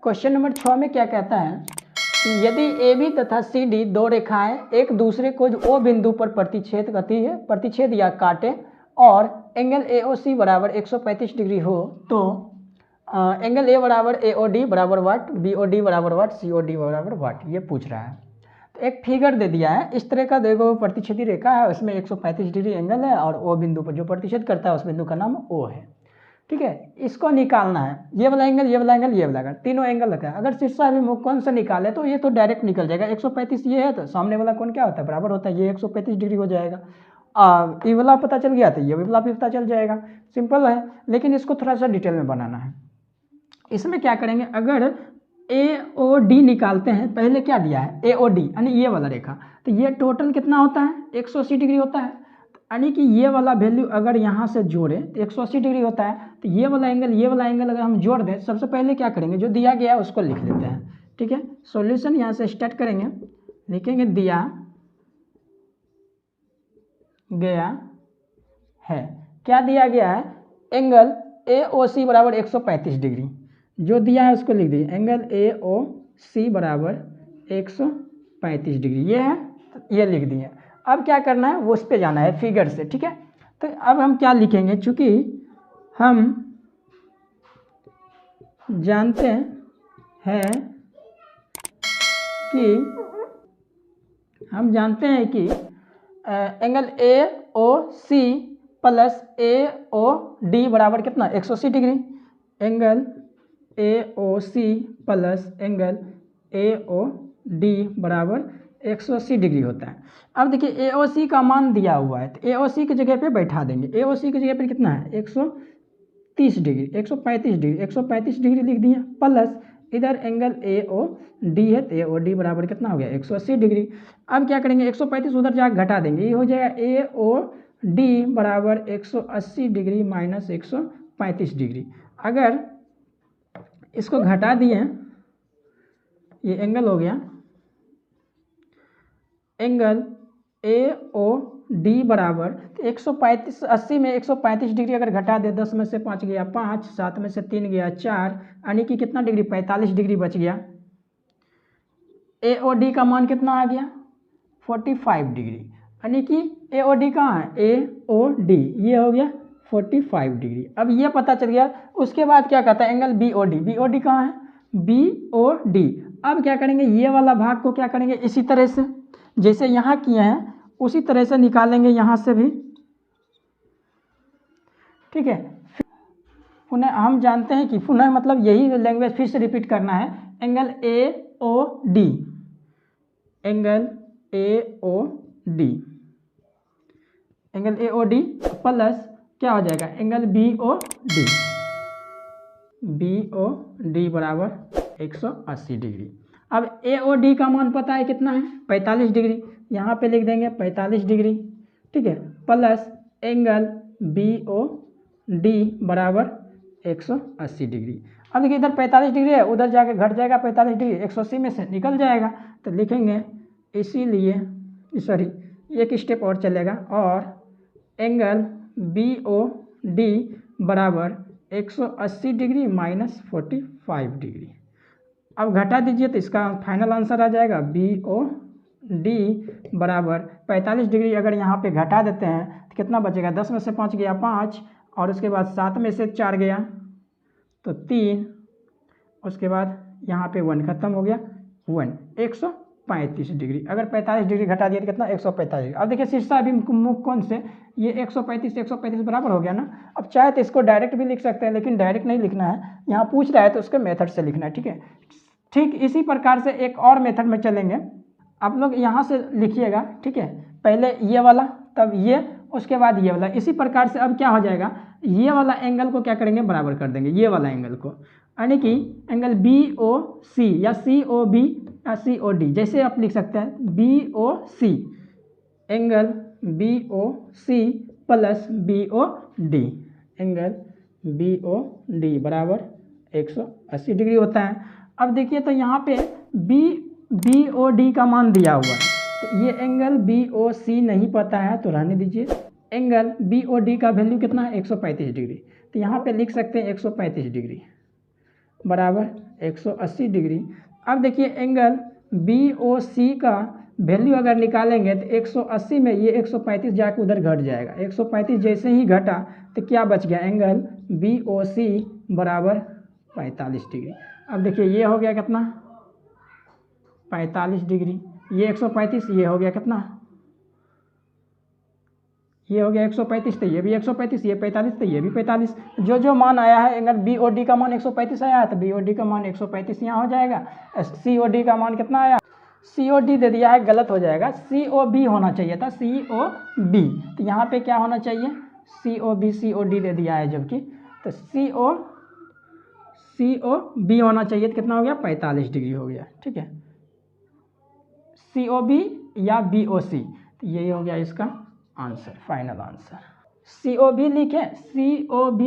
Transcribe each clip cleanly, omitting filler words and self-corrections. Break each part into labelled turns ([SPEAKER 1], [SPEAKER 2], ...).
[SPEAKER 1] Question number 6 में क्या कहता है कि यदि ए बी तथा सी डी दो रेखाएं एक दूसरे को ओ बिंदु पर प्रतिच्छेद करती है, प्रतिच्छेद या काटे, और एंगल ए ओ सी बराबर 135 डिग्री हो, तो एंगल ए बराबर ए ओ डी बराबर वाट, बी ओ डी बराबर वाट, सी ओ डी बराबर वाट, ये पूछ रहा है। तो एक फिगर दे दिया है इस तरह का, देखो प्रतिच्छेदी रेखा है, उसमें 135 डिग्री एंगल है, और ओ बिंदु पर जो प्रतिच्छेद करता है उस बिंदु का नाम ओ है। ठीक है, इसको निकालना है, ये वाला एंगल, ये वाला एंगल, ये वाला एंगल, तीनों एंगल रखा है। अगर शीर्षाभिमुख कोण से निकाले तो ये तो डायरेक्ट निकल जाएगा। 135 ये है तो सामने वाला कोण क्या होता है, बराबर होता है, ये 135 डिग्री हो जाएगा। ये वाला पता चल गया तो ये वाला भी पता चल जाएगा, सिंपल है। लेकिन इसको थोड़ा सा डिटेल में बनाना है। इसमें क्या करेंगे, अगर ए ओ डी निकालते हैं, पहले क्या दिया है ए ओ डी यानी ये वाला रेखा, तो ये टोटल कितना होता है 180 डिग्री होता है, यानी कि ये वाला वैल्यू अगर यहाँ से जोड़े तो 180 डिग्री होता है। तो ये वाला एंगल, ये वाला एंगल अगर हम जोड़ दें, सबसे पहले क्या करेंगे, जो दिया गया है उसको लिख लेते हैं। ठीक है, सॉल्यूशन यहाँ से स्टार्ट करेंगे, लिखेंगे दिया गया है, क्या दिया गया है, एंगल ए ओ सी बराबर 135 डिग्री, जो दिया है उसको लिख दीजिए, एंगल ए ओ सी बराबर 135 डिग्री, ये है, तो ये लिख दिए। अब क्या करना है, वो उस पर जाना है फिगर से। ठीक है, तो अब हम क्या लिखेंगे, चूँकि हम जानते हैं कि angle A O C plus A O D बराबर कितना 180 degree, angle A O C plus angle A O D बराबर 180 डिग्री होता है। अब देखिए ए ओ सी का मान दिया हुआ है, तो ए ओ सी की जगह पे बैठा देंगे। ए ओ सी की जगह पे कितना है 130 डिग्री, 135 डिग्री, 135 डिग्री लिख दिए, प्लस इधर एंगल ए ओ डी है, तो ए ओ डी बराबर कितना हो गया 180 डिग्री। अब क्या करेंगे, 135 उधर जाकर घटा देंगे, ये हो जाएगा ए ओ डी बराबर 180 डिग्री माइनस 135 डिग्री। अगर इसको घटा दिए, ये एंगल हो गया, एंगल ए ओ डी बराबर 135, 80 में 135 डिग्री अगर घटा दे, 10 में से 5 गया 5, 7 में से 3 गया 4, यानी कि कितना डिग्री 45 डिग्री बच गया। ए ओ डी का मान कितना आ गया 45 डिग्री, यानी कि ए ओ डी कहाँ है, ए ओ डी, ये हो गया 45 डिग्री। अब ये पता चल गया। उसके बाद क्या कहता है, angle B O D, B O D कहाँ है, बी ओ डी। अब क्या करेंगे, ये वाला भाग को क्या करेंगे, इसी तरह से जैसे यहाँ किए हैं उसी तरह से निकालेंगे यहाँ से भी। ठीक है, पुनः हम जानते हैं कि पुनः मतलब यही लैंग्वेज फिर से रिपीट करना है, angle A O D, angle A O D, angle A O D plus क्या हो जाएगा, angle B O D, B O D बराबर 180 डिग्री। अब ए ओ डी का मान पता है कितना है 45 डिग्री, यहाँ पे लिख देंगे 45 डिग्री। ठीक है, plus angle B O D बराबर 180 डिग्री। अब देखिए इधर 45 डिग्री है, उधर जाके घट जाएगा 45 डिग्री, 180 में से निकल जाएगा, तो लिखेंगे इसीलिए, सॉरी एक स्टेप और चलेगा, और एंगल बी ओ डी बराबर 180 डिग्री माइनस 45 डिग्री। अब घटा दीजिए तो इसका फाइनल आंसर आ जाएगा बी ओ डी बराबर 45 डिग्री। अगर यहाँ पे घटा देते हैं तो कितना बचेगा, 10 में से 5 गया 5, और उसके बाद 7 में से 4 गया तो 3, उसके बाद यहाँ पे 1 खत्म हो गया 1, 135 डिग्री। अगर 45 डिग्री घटा दिया तो कितना 145 डिग्री। अब देखिए शीर्षाभिमुख कोण से ये 135 बराबर हो गया ना। अब चाहे तो इसको डायरेक्ट भी लिख सकते हैं, लेकिन डायरेक्ट नहीं लिखना है, यहाँ पूछ रहा है तो उसके मेथड से लिखना है। ठीक है, ठीक इसी प्रकार से एक और मेथड में चलेंगे, आप लोग यहाँ से लिखिएगा। ठीक है, पहले ये वाला, तब ये, उसके बाद ये वाला, इसी प्रकार से अब क्या हो जाएगा, ये वाला एंगल को क्या करेंगे, बराबर कर देंगे ये वाला एंगल को, यानी कि एंगल बी ओ सी या सी ओ बी या सी ओ डी, जैसे आप लिख सकते हैं B O C, angle B O C plus B O D, angle B O D बराबर 180 डिग्री होता है। अब देखिए तो यहाँ पे बी ओ डी का मान दिया हुआ है, तो ये एंगल बी ओ सी नहीं पता है तो रहने दीजिए। एंगल बी ओ डी का वैल्यू कितना है 135 डिग्री, तो यहाँ पे लिख सकते हैं 135 डिग्री बराबर 180 डिग्री। अब देखिए एंगल BOC का वैल्यू अगर निकालेंगे तो 180 में ये 135 जाकर उधर घट जाएगा। 135 जैसे ही घटा तो क्या बच गया, एंगल BOC बराबर 45 डिग्री। अब देखिए ये हो गया कितना, 45 डिग्री। ये 135, ये हो गया कितना, ये हो गया 135, तो ये भी 135, ये 45, तो ये भी 45। जो जो मान आया है, अगर BOD का मान 135 आया है तो BOD का मान 135 यहाँ हो जाएगा। COD का मान कितना आया, COD दे दिया है, गलत हो जाएगा, COB होना चाहिए था, COB। तो यहाँ पे क्या होना चाहिए, COB, COD दे दिया है जबकि, तो COB होना चाहिए। तो कितना हो गया, 45 डिग्री हो गया। ठीक है, COB या BOC, तो यही हो गया इसका आंसर, फाइनल आंसर। COB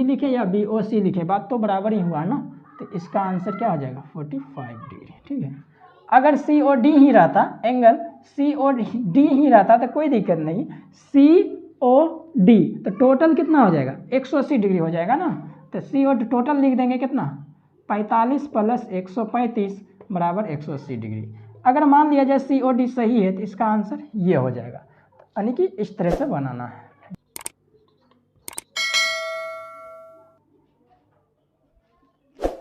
[SPEAKER 1] लिखे या BOC लिखे, बात तो बराबर ही हुआ ना। तो इसका आंसर क्या हो जाएगा, 45 डिग्री। ठीक है, अगर COD ही रहता, एंगल COD ही रहता तो कोई दिक्कत नहीं, COD तो टोटल कितना हो जाएगा, 180 डिग्री हो जाएगा ना। तो COD टोटल लिख देंगे कितना, 45 + 135 बराबर 180 डिग्री। अगर मान लिया जाए COD सही है तो इसका आंसर ये हो जाएगा। यानी कि इस तरह से बनाना है।